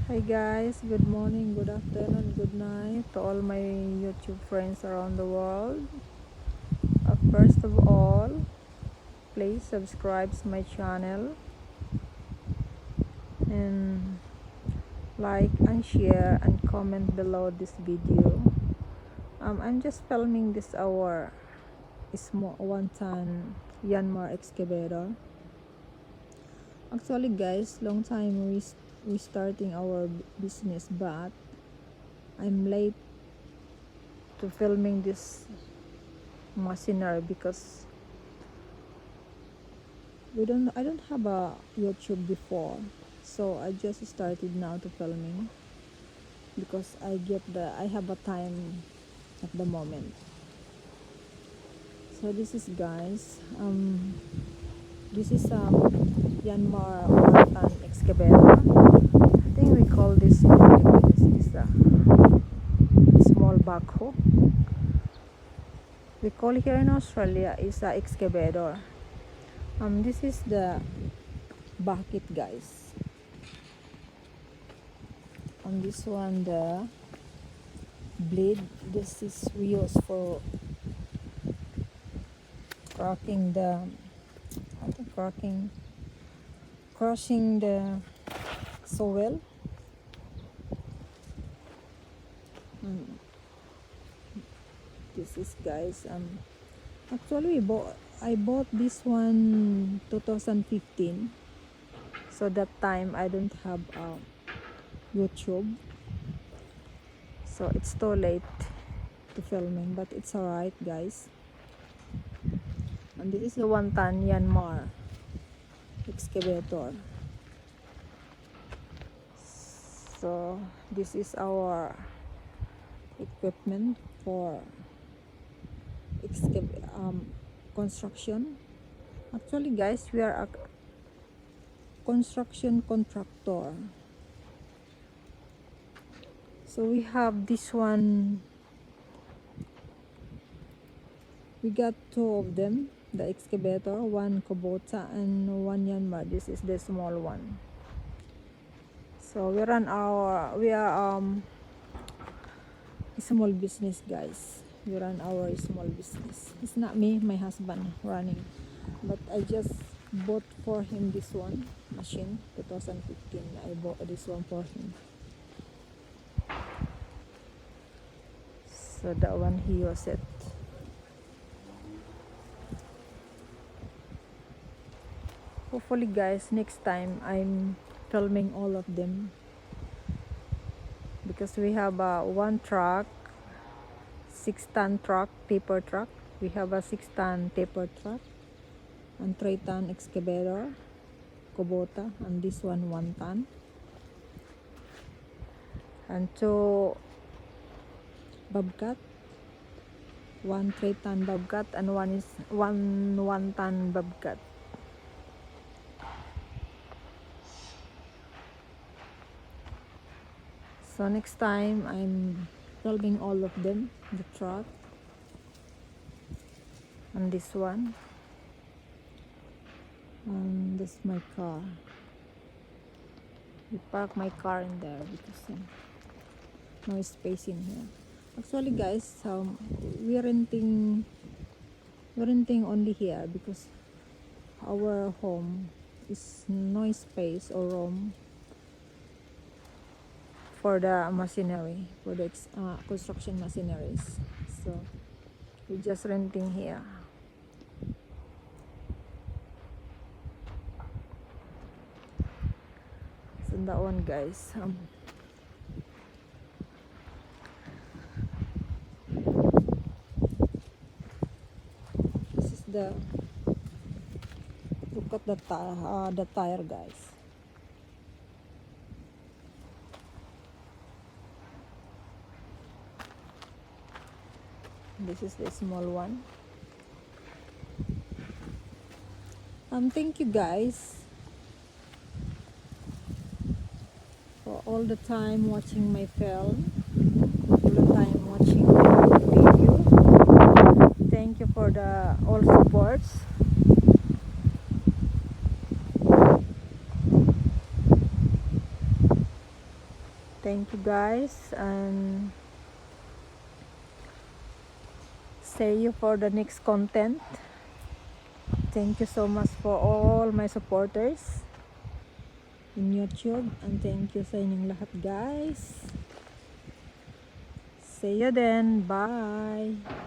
Hi guys, good morning, good afternoon, good night to all my YouTube friends around the world. First of all, please subscribe to my channel and like and share and comment below this video. I'm just filming this our small one-ton yanmar excavator. Actually guys, long time we starting our business, but I'm late to filming this machinery because I don't have a YouTube before, so I just started now to filming because I have a time at the moment. So this is guys, this is Yanmar one-ton excavator. I think we call this in Philippines is a small backhoe. We call here in Australia is a excavator. This is the bucket guys. On this one, the blade, this is we use for cracking the crushing the soil. This is guys, actually I bought this one 2015, so that time I don't have YouTube, so it's too late to filming, but it's alright guys. And this is the one-ton Yanmar excavator. So this is our equipment for construction. Actually guys, we are a construction contractor. So we have this one, we got two of them, the excavator, one Kubota and one Yanmar. This is the small one. So we are small business guys. We run our small business. It's not me, my husband running, but I just bought for him this one machine 2015. I bought this one for him, so that one he was it. Hopefully guys, next time I'm filming all of them because we have one truck, 6-ton truck, paper truck. We have a 6-ton paper truck and 3-ton excavator Kubota, and this one 1-ton, and two bobcat, one 3-ton bobcat and one is one 1-ton bobcat. So next time I'm filming all of them, the truck and this one, and this is my car. We park my car in there because no space in here. Actually guys, we're renting only here because our home is no space or room for the machinery, for the construction machineries, so we're just renting here. So that one guys, this is the look at the tire guys. This is the small one. Thank you guys for all the time watching my film, all the time watching my video. Thank you for the all supports. Thank you guys, and see you for the next content. Thank you so much for all my supporters in YouTube, and thank you sa inyong lahat guys. See you then. Bye.